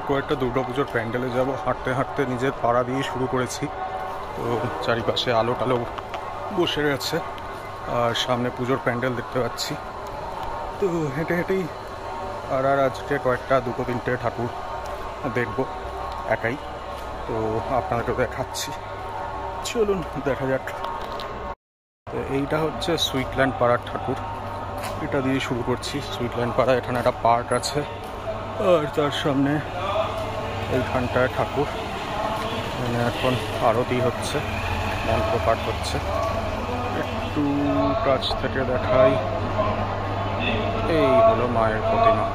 কয়েকটা দুর্গাপুজোর প্যান্ডেলে যাব, হাঁটতে হাঁটতে নিজের পাড়া দিয়ে শুরু করেছি। তো চারিপাশে আলো টালো বসে গেছে আর সামনে পুজোর প্যান্ডেল দেখতে পাচ্ছি। তো হেঁটে হেঁটেই আর আজকে কয়েকটা দুটো তিনটে ঠাকুর দেখব একাই, তো আপনাদেরকে দেখাচ্ছি, চলুন দেখা যাক। তো এইটা হচ্ছে সুইটল্যান্ড পাড়ার ঠাকুর, এটা দিয়ে শুরু করছি। সুইটল্যান্ড পাড়া, এখানে একটা পার্ক আছে আর তার সামনে এইখানটায় ঠাকুর, মানে এখন আরতি হচ্ছে, মন্ত্র পাঠ হচ্ছে। একটু কাছ থেকে দেখাই, এই হলো মায়ের প্রতিমা।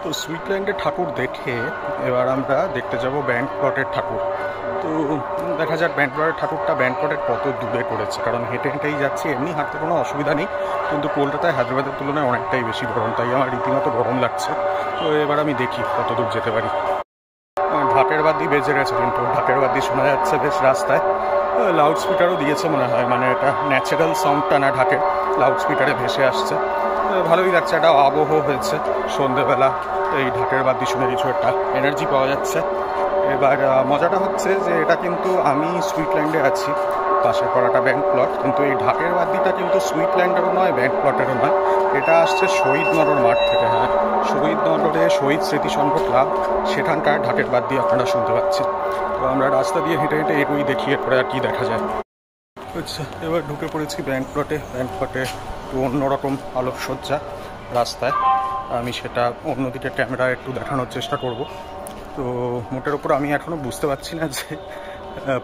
তো সুইটল্যান্ডের ঠাকুর দেখে এবার আমরা দেখতে যাব ব্যান্ড প্লটের ঠাকুর। তো দেখা যাক ব্যান্ড প্লটের ঠাকুরটা ব্যান্ড প্লটের কত দূরে করেছে, কারণ হেঁটে হেঁটেই যাচ্ছি, এমনি হাঁটতে কোনো অসুবিধা নেই, কিন্তু কলকাতায় হায়দ্রাবাদের তুলনায় অনেকটাই বেশি গরম, তাই আমার রীতিমতো গরম লাগছে। তো এবার আমি দেখি কত দূর যেতে পারি। ঢাকের বাদ্যি বেজে গেছে, কিন্তু ঢাকের বাদ্যি শোনা যাচ্ছে বেশ রাস্তায়, লাউড স্পিকারও দিয়েছে মনে হয়, মানে এটা ন্যাচারাল সাউন্ডটা না ঢাকের, লাউড স্পিকারে ভেসে আসছে। ভালোই লাগছে, একটা আবহ হয়েছে সন্ধ্যেবেলা, এই ঢাকের বাদ্যি শুনে কিছু একটা এনার্জি পাওয়া যাচ্ছে। এবার মজাটা হচ্ছে যে এটা কিন্তু আমি সুইটল্যান্ডে আছি, পাশের পড়াটা ব্যান্ড প্লট, কিন্তু এই ঢাকের বাদ্যিটা কিন্তু সুইটল্যান্ডেরও নয়, ব্যান্ড প্লটেরও নয়, এটা আসছে শহীদ নগর মাঠ থেকে। হ্যাঁ, শহীদ নগরে শহীদ স্মৃতিসংঘ ক্লাব, সেখানকার ঢাকের বাদ্যি আপনারা শুনতে পাচ্ছেন। তো আমরা রাস্তা দিয়ে হেঁটে হেঁটে এটুই দেখি, এরপরে আর কি দেখা যায়। আচ্ছা, এবার ঢুকে পড়েছি ব্যান্ড প্লটে। ব্যান্ড প্লটে একটু অন্যরকম আলোকসজ্জা রাস্তায়, আমি সেটা অন্যদিকে ক্যামেরা একটু দেখানোর চেষ্টা করব। তো মোটের ওপর আমি এখনও বুঝতে পারছি না যে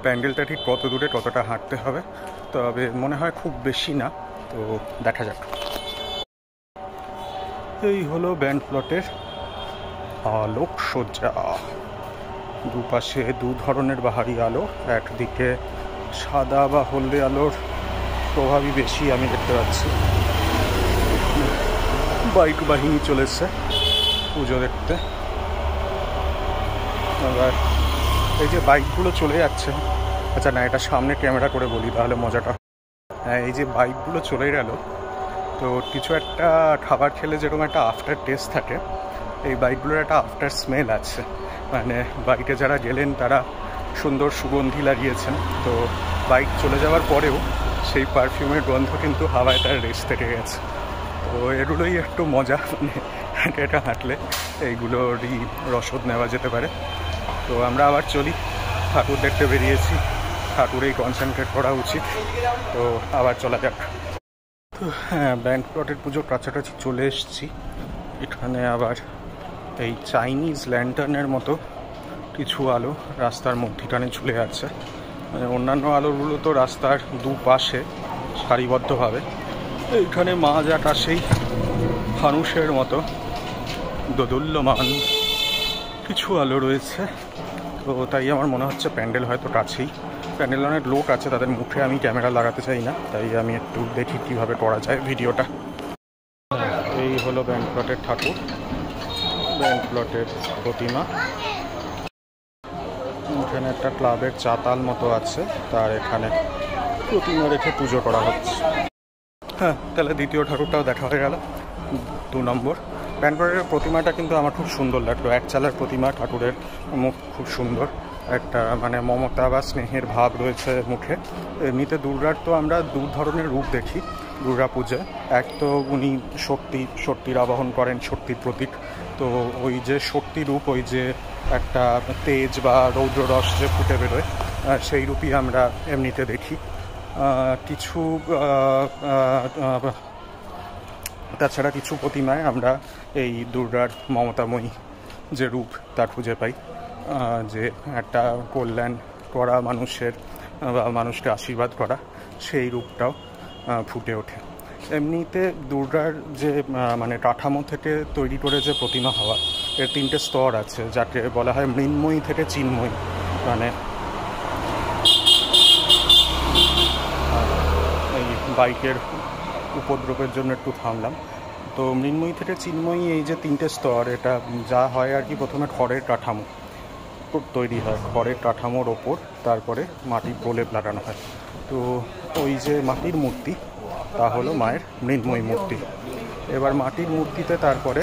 প্যান্ডেলটা ঠিক কত দূরে, কতটা হাঁটতে হবে, তবে মনে হয় খুব বেশি না, তো দেখা যাক। এই হলো ব্যান্ড প্লটের আলোকসজ্জা, দুপাশে দু ধরনের বাহারি আলো, একদিকে সাদা বা হলদে আলোর প্রভাবই বেশি আমি দেখতে পাচ্ছি। বাইক বাহিনী চলেছে পুজো দেখতে। এবার এই যে বাইকগুলো চলে যাচ্ছে, আচ্ছা না, এটা সামনে ক্যামেরা করে বলি তাহলে মজাটা। হ্যাঁ, এই যে বাইকগুলো চলে গেল, তো কিছু একটা খাবার খেলে যেরকম একটা আফটার টেস্ট থাকে, এই বাইকগুলোর একটা আফটার স্মেল আছে, মানে বাইকে যারা গেলেন তারা সুন্দর সুগন্ধি লাগিয়েছেন, তো বাইক চলে যাওয়ার পরেও সেই পারফিউমের গন্ধ কিন্তু হাওয়ায় তার রেস থেকে গেছে। তো এগুলোই একটু মজা, মানে এটা হাঁটলে এইগুলোরই রসদ নেওয়া যেতে পারে। তো আমরা আবার চলি, ঠাকুর দেখতে বেরিয়েছি, ঠাকুরেই কনসেন্ট্রেট করা উচিত, তো আবার চলা যাক। তো হ্যাঁ, ব্যান্ড প্লটের পুজোর কাছাকাছি চলে এসেছি। এখানে আবার এই চাইনিজ ল্যান্টার্নের মতো কিছু আলো রাস্তার মধ্যিখানে ঝুলে আছে, মানে অন্যান্য আলোগুলো তো রাস্তার দুপাশে সারিবদ্ধভাবে, এইখানে মাঝ আকাশেই ফানুষের মতো দোদুল্যমান কিছু আলো রয়েছে। তো তাই আমার মনে হচ্ছে প্যান্ডেল হয়তো কাছেই, প্যান্ডেল অনেক লোক আছে, তাদের মুখে আমি ক্যামেরা লাগাতে চাই না, তাই আমি একটু দেখি কীভাবে করা যায় ভিডিওটা। এই হলো ব্যান্ড প্লটের ঠাকুর, ব্যান্ড প্লটের প্রতিমা। এখানে একটা ক্লাবের চাতাল মতো আছে, তার এখানে প্রতিমা রেখে পুজো করা হচ্ছে। হ্যাঁ, তাহলে দ্বিতীয় ঠাকুরটাও দেখা হয়ে গেল, 2 নম্বর। ব্যান্ড প্লটের প্রতিমাটা কিন্তু আমার খুব সুন্দর লাগলো, এক চালার প্রতিমা, ঠাকুরের মুখ খুব সুন্দর, একটা মানে মমতা বা স্নেহের ভাব রয়েছে মুখে। এমনিতে দুর্গার তো আমরা 2 ধরনের রূপ দেখি দুর্গা পূজায়, এক তো উনি শক্তির আবাহন করেন, শক্তির প্রতীক, তো ওই যে শক্তি রূপ, ওই যে একটা তেজ বা রৌদ্ররস যে ফুটে বেরোয়, সেই রূপই আমরা এমনিতে দেখি। কিছু তাছাড়া কিছু প্রতিমায় আমরা এই দুর্গার মমতাময়ী যে রূপ তা খুঁজে পাই, যে একটা কল্যাণ করা মানুষের বা মানুষকে আশীর্বাদ করা, সেই রূপটাও ফুটে ওঠে। এমনিতে দুর্গার যে মানে কাঠামো থেকে তৈরি করে যে প্রতিমা হওয়া, এর 3টে স্তর আছে, যাকে বলা হয় মৃন্ময়ী থেকে চিন্ময়ী। মানে এই বাইকের উপদ্রবের জন্য একটু থামলাম। তো মৃন্ময়ী থেকে চিন্ময়ী, এই যে 3টে স্তর, এটা যা হয় আর কি, প্রথমে খড়ের কাঠামো, তৈরি হয় খড়ের কাঠামোর ওপর, তারপরে মাটির প্রলেপ লাগানো হয়। তো ওই যে মাটির মূর্তি, তা হলো মায়ের মৃন্ময়ী মূর্তি। এবার মাটির মূর্তিতে তারপরে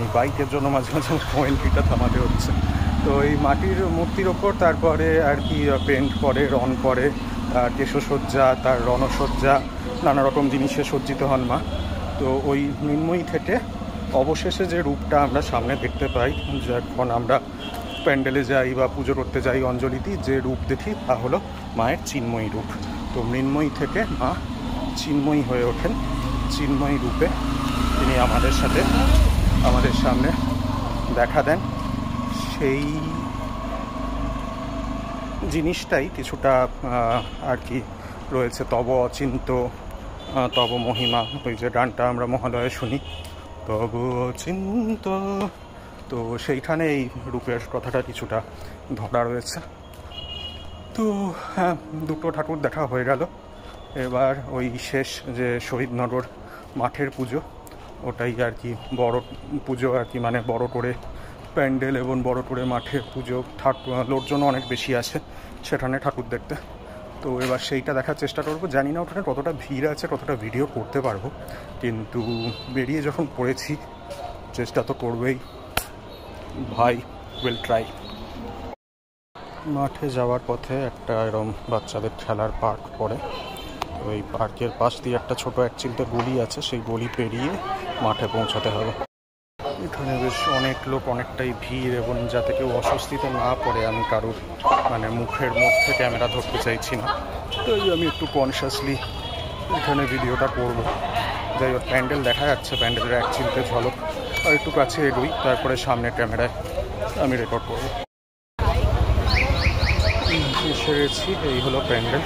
এই বাইকের জন্য মাঝে মাঝে পয়েন্টটা থামাতে হচ্ছে। তো এই মাটির মূর্তির ওপর তারপরে আর কি পেন্ট করে, রং করে, কেশসজ্জা, তার রণসজ্জা, নানা রকম জিনিসে সজ্জিত হন মা। তো ওই মৃন্ময়ী থেকে অবশেষে যে রূপটা আমরা সামনে দেখতে পাই, যখন আমরা প্যান্ডেলে যাই বা পুজো করতে যাই অঞ্জলি দিই, যে রূপ দেখি তা হলো মায়ের চিন্ময়ী রূপ। তো মৃন্ময়ী থেকে মা চিন্ময়ী হয়ে ওঠেন, চিন্ময়ী রূপে তিনি আমাদের সামনে দেখা দেন। সেই জিনিসটাই কিছুটা আর কি রয়েছে, তব অচিন্ত তব মহিমা, ওই যে গানটা আমরা মহালয়ে শুনি, তব অচিন্ত। তো সেইখানে এই রূপের কথাটা কিছুটা ধরা রয়েছে। তো হ্যাঁ, দুটো ঠাকুর দেখা হয়ে গেল। এবার ওই শেষ যে শহীদনগর মাঠের পুজো, ওটাই আর কি বড় পুজো আর কি, মানে বড় করে প্যান্ডেল এবং বড় করে মাঠের পুজো, লোকজন অনেক বেশি আসে সেখানে ঠাকুর দেখতে। তো এবার সেইটা দেখার চেষ্টা করবো। জানি না ওখানে কতটা ভিড় আছে, কতটা ভিডিও করতে পারবো, কিন্তু বেরিয়ে যখন পড়েছি চেষ্টা তো করবেই ভাই, উইল ট্রাই। মাঠে যাওয়ার পথে একটা এরম বাচ্চাদের খেলার পার্ক পড়ে। ওই পার্কের পাশ দিয়ে একটা ছোট এক চিলতে গলি আছে, সেই গলি পেরিয়ে মাঠে পৌঁছাতে হবে। এখানে বেশ অনেক লোক, অনেকটাই ভিড়, এবং যাতে কেউ অস্বস্তিতে না পড়ে আমি কারোর মানে মুখের মধ্যে ক্যামেরা ধরতে চাইছি না, তাই আমি একটু কনসিয়াসলি এখানে ভিডিওটা করব। যাই হোক, প্যান্ডেল দেখা যাচ্ছে, প্যান্ডেলের এক চিলতে ঝলক, আর একটু কাছে এগোই, তারপরে সামনে ক্যামেরায় আমি রেকর্ড করব। এসে গেছি, এই হলো প্যান্ডেল।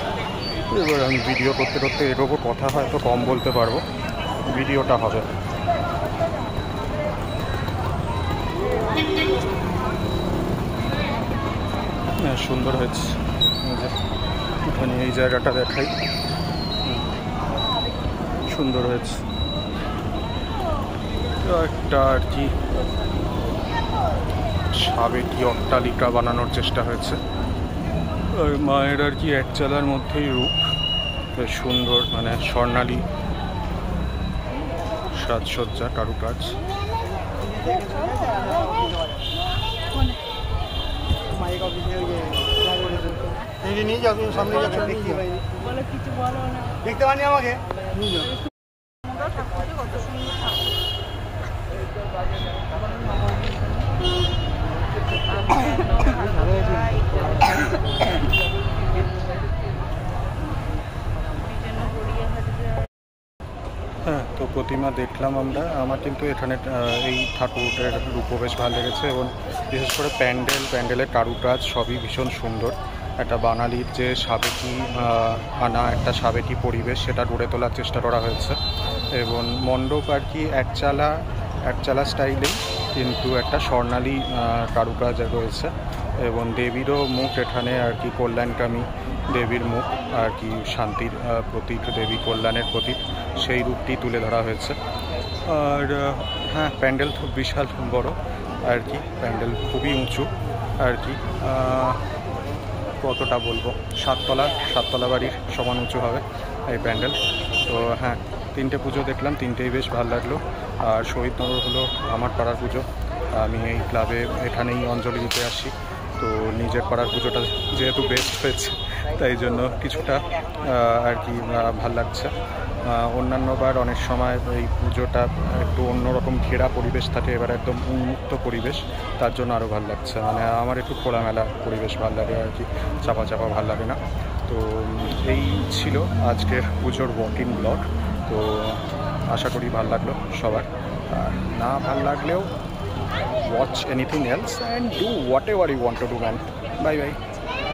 এবার আমি ভিডিও করতে করতে এগোবো, কথা হয়তো কম বলতে পারবো, ভিডিওটা হবে। হ্যাঁ, সুন্দর হয়েছে। এখানে এই জায়গাটা দেখাই, সুন্দর হয়েছে। একটা আর কি সাবেকি অট্টালিকা বানানোর চেষ্টা হয়েছে। আর মায়ের আর কি এক চালার মধ্যেই রূপ, বেশ সুন্দর, মানে স্বর্ণালী সাজসজ্জা, কারুকাজ। দেখতে পানি আমাকে হ্যাঁ। তো প্রতিমা দেখলাম আমরা, আমার কিন্তু এখানে এই ঠাকুরের রূপও বেশ ভালো লেগেছে, এবং বিশেষ করে প্যান্ডেলের কারুকাজ সবই ভীষণ সুন্দর। একটা বাঙালির যে সাবেকি আনা একটা সাবেকি পরিবেশ, সেটা গড়ে তোলার চেষ্টা করা হয়েছে। এবং মণ্ডপ আর কি একচালা স্টাইলেই, কিন্তু একটা স্বর্ণালী কারুকাজ রয়েছে। এবং দেবীরও মুখ এখানে আর কি কল্যাণকামী দেবীর মুখ আর কি, শান্তির প্রতীক, দেবী কল্যাণের প্রতীক, সেই রূপটি তুলে ধরা হয়েছে। আর হ্যাঁ, প্যান্ডেল খুব বিশাল বড় আর কি, প্যান্ডেল খুবই উঁচু আর কি, কতটা বলবো, সাততলা বাড়ির সমান উঁচু হবে এই প্যান্ডেল। তো হ্যাঁ, তিনটে পুজো দেখলাম, তিনটেই বেশ ভালো লাগলো। আর শহীদনগর হলো আমার পাড়ার পুজো, আমি এই ক্লাবে এখানেই অঞ্জলি দিতে আসি। তো নিজের পাড়ার পুজোটা যেহেতু বেস্ট হয়েছে, তাই জন্য কিছুটা আর কি ভাল লাগছে। অন্যান্যবার অনেক সময় এই পুজোটা একটু অন্যরকম ঘেরা পরিবেশ থাকে, এবার একদম উন্মুক্ত পরিবেশ, তার জন্য আরও ভালো লাগছে। মানে আমার একটু খোলামেলা পরিবেশ ভালো লাগে আর কি, চাপা ভালো লাগে না। তো এই ছিল আজকের পুজোর ওয়াকিং ব্লগ। তো আশা করি ভালো লাগলো সবার, আর না ভালো লাগলেও watch anything else and do whatever you want to do, man. Bye bye.